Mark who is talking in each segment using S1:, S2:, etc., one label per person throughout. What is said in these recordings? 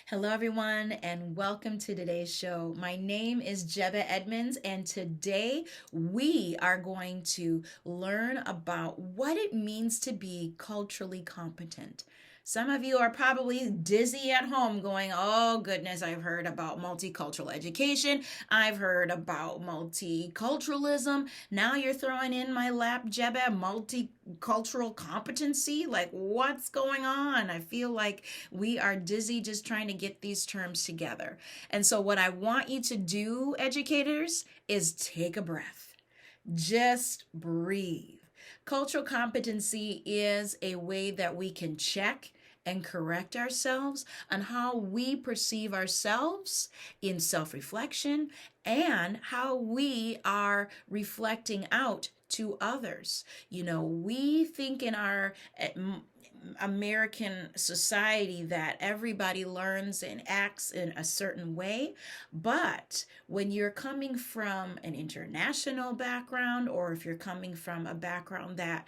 S1: Hello, everyone, and welcome to today's show. My name is Jebeh Edmonds, and today we are going to learn about what it means to be culturally competent. Some of you are probably dizzy at home going, oh goodness, I've heard about multicultural education. I've heard about multiculturalism. Now you're throwing in my lap, Jebeh, multicultural competency. Like, what's going on? I feel like we are dizzy just trying to get these terms together. And so, what I want you to do, educators, is take a breath. Just breathe. Cultural competency is a way that we can check and correct ourselves on how we perceive ourselves in self reflection and how we are reflecting out to others. We think in our American society that everybody learns and acts in a certain way. But when you're coming from an international background, or if you're coming from a background that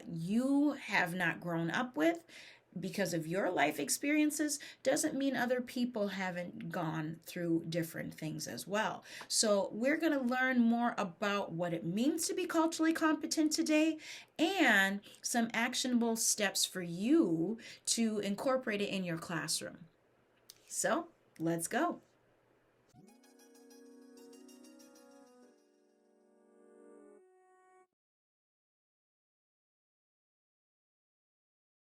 S1: you have not grown up with, because of your life experiences doesn't mean other people haven't gone through different things as well. So, we're going to learn more about what it means to be culturally competent today and some actionable steps for you to incorporate it in your classroom. So, let's go.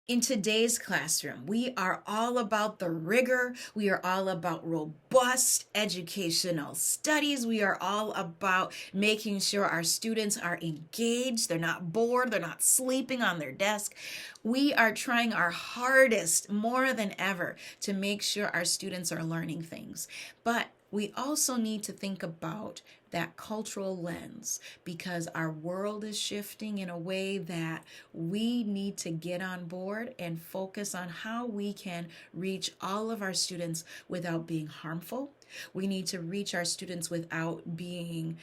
S1: In today's classroom, we are all about the rigor. We are all about robust educational studies. We are all about making sure our students are engaged. They're not bored. They're not sleeping on their desk. We are trying our hardest more than ever to make sure our students are learning things. But we also need to think about that cultural lens because our world is shifting in a way that we need to get on board and focus on how we can reach all of our students without being harmful. We need to reach our students without being,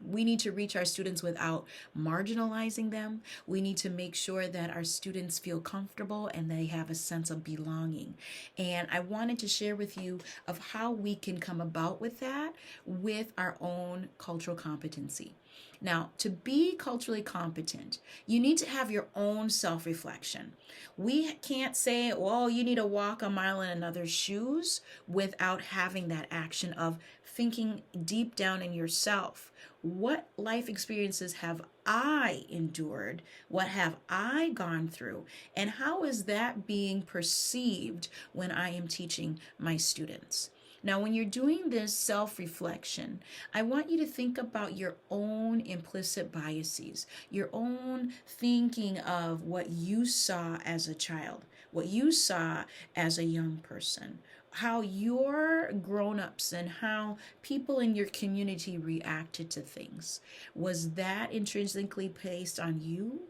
S1: we need to reach our students without marginalizing them. We need to make sure that our students feel comfortable and they have a sense of belonging. And I wanted to share with you of how we can come about with that with our own cultural competency. Now, to be culturally competent, you need to have your own self reflection. We can't say, well, you need to walk a mile in another's shoes without having that action of thinking deep down in yourself. What life experiences have I endured? What have I gone through? And how is that being perceived when I am teaching my students? Now, when you're doing this self reflection, I want you to think about your own implicit biases, your own thinking of what you saw as a child, what you saw as a young person, how your grown ups and how people in your community reacted to things. Was that intrinsically based on you?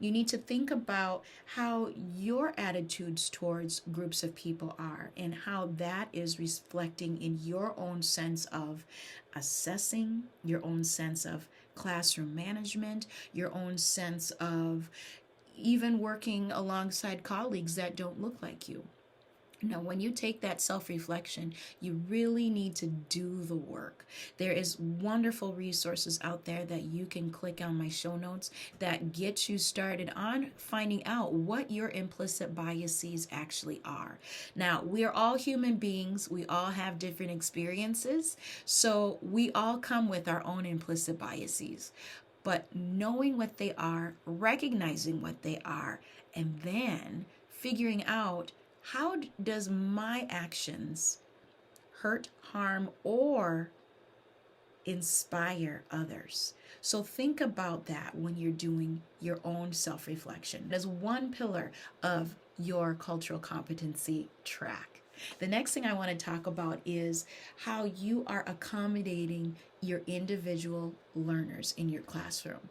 S1: You need to think about how your attitudes towards groups of people are and how that is reflecting in your own sense of assessing, your own sense of classroom management, your own sense of even working alongside colleagues that don't look like you. Now, when you take that self reflection, you really need to do the work. There is wonderful resources out there that you can click on my show notes that get you started on finding out what your implicit biases actually are. Now, we are all human beings, we all have different experiences, so we all come with our own implicit biases. But knowing what they are, recognizing what they are, and then figuring out how does my actions hurt, harm, or inspire others? So think about that when you're doing your own self reflection. That's one pillar of your cultural competency track. The next thing I want to talk about is how you are accommodating your individual learners in your classroom.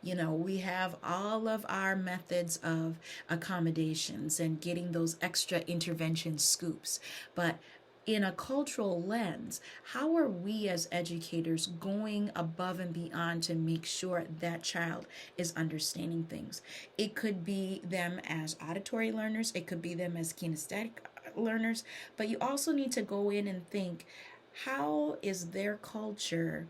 S1: We have all of our methods of accommodations and getting those extra intervention scoops, but in a cultural lens, how are we as educators going above and beyond to make sure that child is understanding things? It could be them as auditory learners, it could be them as kinesthetic learners, but you also need to go in and think, how is their culture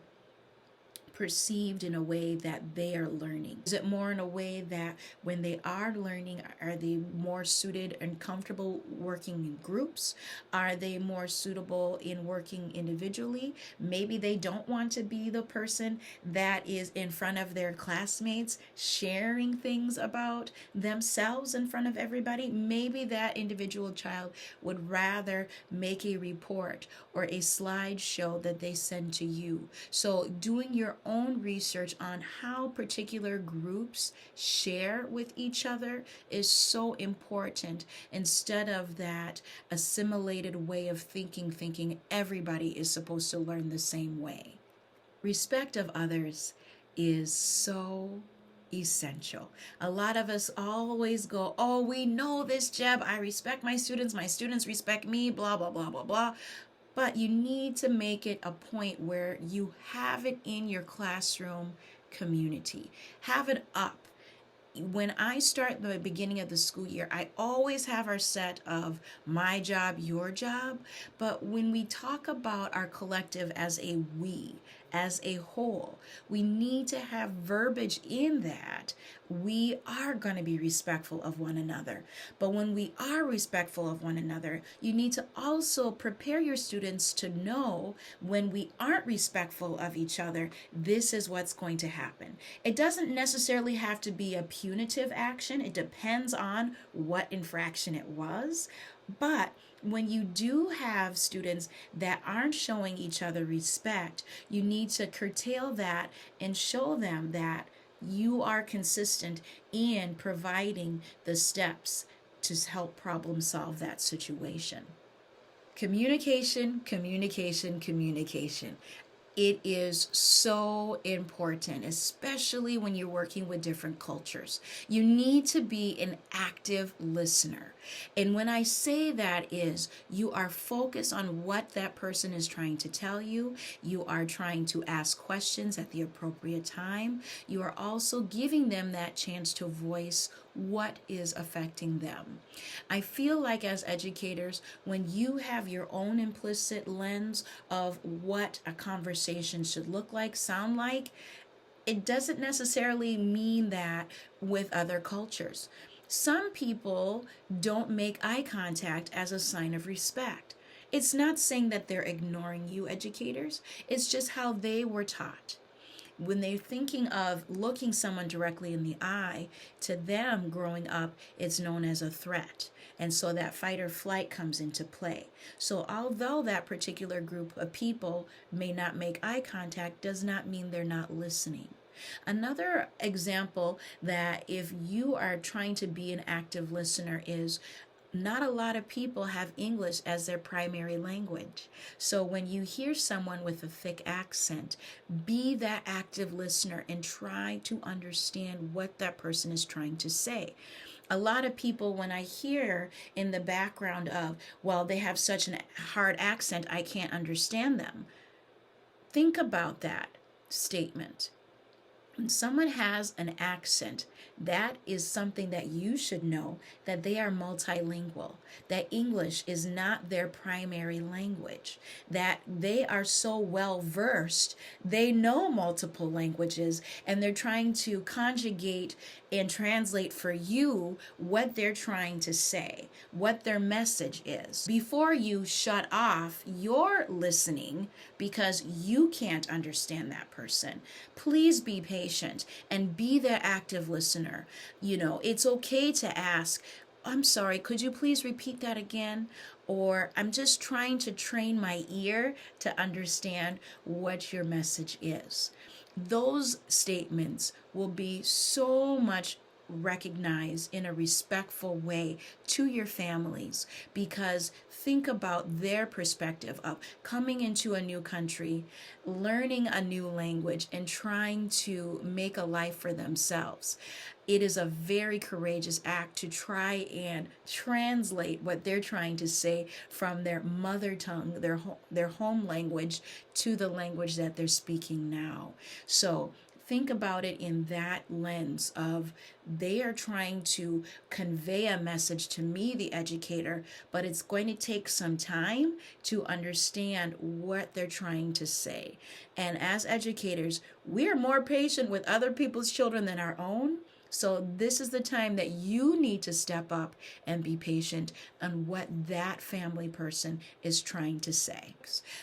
S1: perceived in a way that they are learning? Is it more in a way that when they are learning, are they more suited and comfortable working in groups? Are they more suitable in working individually? Maybe they don't want to be the person that is in front of their classmates sharing things about themselves in front of everybody. Maybe that individual child would rather make a report or a slideshow that they send to you. So doing your own research on how particular groups share with each other is so important, instead of that assimilated way of thinking everybody is supposed to learn the same way. Respect of others is so essential. A lot of us always go, oh, we know this, Jeb. I respect my students respect me, blah, blah, blah, blah, blah. But you need to make it a point where you have it in your classroom community. Have it up. When I start the beginning of the school year, I always have our set of my job, your job. But when we talk about our collective as a we, as a whole, we need to have verbiage in that we are going to be respectful of one another. But when we are respectful of one another, you need to also prepare your students to know when we aren't respectful of each other, this is what's going to happen. It doesn't necessarily have to be a punitive action. It depends on what infraction it was. But when you do have students that aren't showing each other respect, you need to curtail that and show them that you are consistent in providing the steps to help problem solve that situation. Communication, communication, communication. It is so important, especially when you're working with different cultures. You need to be an active listener. And when I say that is, you are focused on what that person is trying to tell you. You are trying to ask questions at the appropriate time. You are also giving them that chance to voice what is affecting them. I feel like as educators, when you have your own implicit lens of what a conversation should look like, sound like, it doesn't necessarily mean that with other cultures. Some people don't make eye contact as a sign of respect. It's not saying that they're ignoring you, educators. It's just how they were taught. When they're thinking of looking someone directly in the eye, to them growing up, it's known as a threat. And so that fight or flight comes into play. So although that particular group of people may not make eye contact, does not mean they're not listening. Another example that if you are trying to be an active listener is not a lot of people have English as their primary language. So when you hear someone with a thick accent, be that active listener and try to understand what that person is trying to say. A lot of people, when I hear in the background of, well, they have such a hard accent, I can't understand them. Think about that statement. When someone has an accent, that is something that you should know, that they are multilingual, that English is not their primary language, that they are so well versed, they know multiple languages, and they're trying to conjugate and translate for you what they're trying to say, what their message is. Before you shut off your listening because you can't understand that person, please be patient and be the active listener. You know, it's okay to ask, I'm sorry, could you please repeat that again? Or I'm just trying to train my ear to understand what your message is. Those statements will be so much recognized in a respectful way to your families, because think about their perspective of coming into a new country, learning a new language, and trying to make a life for themselves. It is a very courageous act to try and translate what they're trying to say from their mother tongue, their home language, to the language that they're speaking now. So think about it in that lens of they are trying to convey a message to me, the educator, but it's going to take some time to understand what they're trying to say. And as educators, we are more patient with other people's children than our own. So this is the time that you need to step up and be patient on what that family person is trying to say.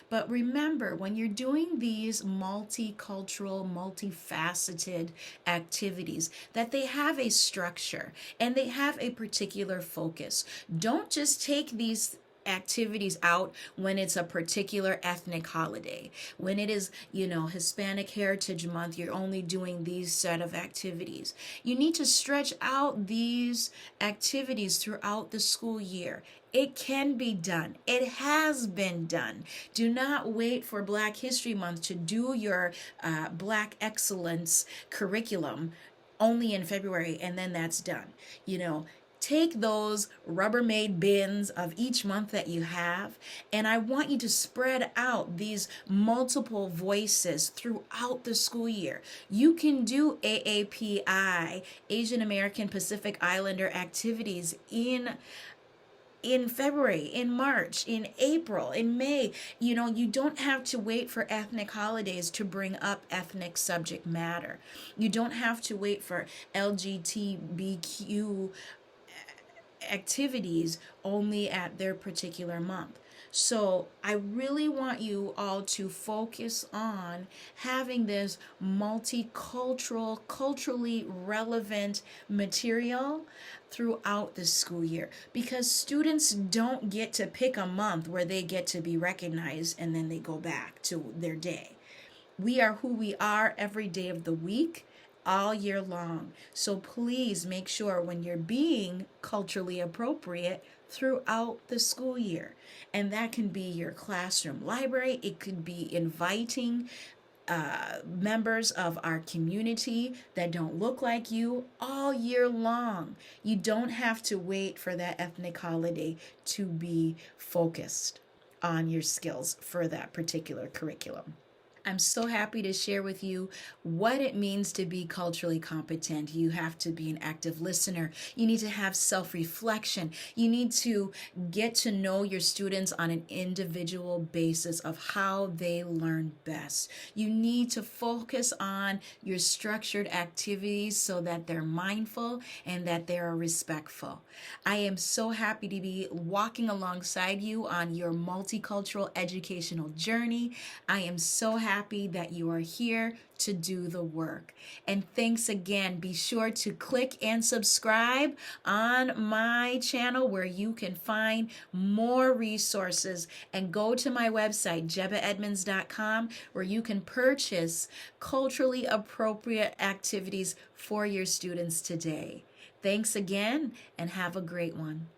S1: But remember, when you're doing these multicultural, multifaceted activities, that they have a structure and they have a particular focus. Don't just take these activities out when it's a particular ethnic holiday. When it is, Hispanic Heritage Month, you're only doing these set of activities. You need to stretch out these activities throughout the school year. It can be done. It has been done. Do not wait for Black History Month to do your Black Excellence curriculum only in February and then that's done. Take those Rubbermaid bins of each month that you have, and I want you to spread out these multiple voices throughout the school year. You can do AAPI, Asian American Pacific Islander activities in February, in March, in April, in May. You don't have to wait for ethnic holidays to bring up ethnic subject matter. You don't have to wait for LGBTQ activities only at their particular month. So I really want you all to focus on having this multicultural, culturally relevant material throughout the school year, because students don't get to pick a month where they get to be recognized and then they go back to their day. We are who we are every day of the week, all year long. So please make sure when you're being culturally appropriate throughout the school year. And that can be your classroom library. It could be inviting members of our community that don't look like you all year long. You don't have to wait for that ethnic holiday to be focused on your skills for that particular curriculum. I'm so happy to share with you what it means to be culturally competent. You have to be an active listener. You need to have self-reflection. You need to get to know your students on an individual basis of how they learn best. You need to focus on your structured activities so that they're mindful and that they are respectful. I am so happy to be walking alongside you on your multicultural educational journey. I am so happy that you are here to do the work. And thanks again. Be sure to click and subscribe on my channel where you can find more resources, and go to my website, jebehedmonds.com, where you can purchase culturally appropriate activities for your students today. Thanks again and have a great one.